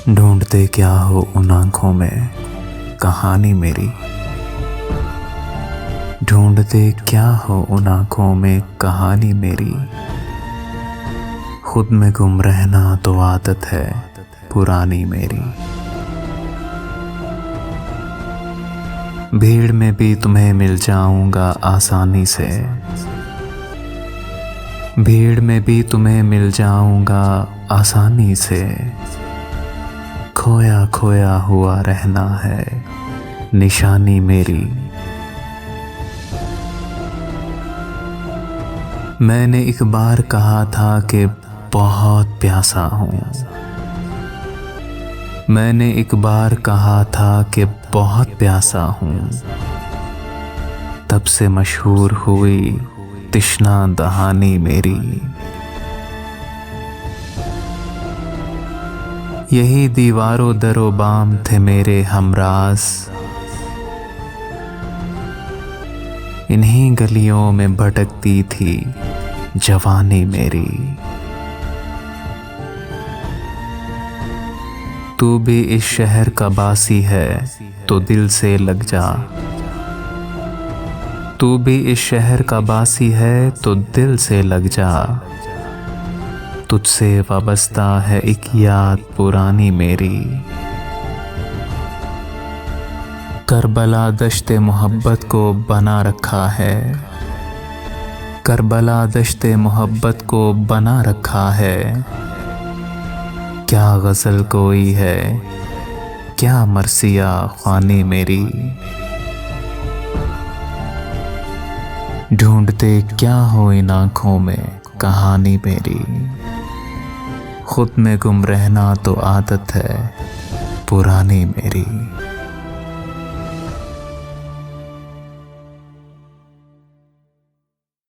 ढूंढते क्या हो उन आँखों में कहानी मेरी। ढूंढते क्या हो उन आँखों में कहानी मेरी। खुद में गुम रहना तो आदत है पुरानी मेरी। भीड़ में भी तुम्हें मिल जाऊंगा आसानी से। भीड़ में भी तुम्हें मिल जाऊंगा आसानी से। खोया खोया हुआ रहना है निशानी मेरी। मैंने एक बार कहा था कि बहुत प्यासा हूँ। मैंने एक बार कहा था कि बहुत प्यासा हूँ। तब से मशहूर हुई तिश्ना दहानी मेरी। यही दीवारों दरो बाम थे मेरे हमराज। इन्हीं गलियों में भटकती थी जवानी मेरी। तू भी इस शहर का बासी है तो दिल से लग जा। तू भी इस शहर का बासी है तो दिल से लग जा। तुझसे वाबस्ता है एक याद पुरानी मेरी। करबला दश्ते मोहब्बत को बना रखा है। करबला दश्ते मोहब्बत को बना रखा है। क्या गज़ल कोई है क्या मरसिया ख़ानी मेरी। ढूंढते क्या हो इन आँखों में कहानी मेरी। खुद में गुम रहना तो आदत है पुरानी मेरी।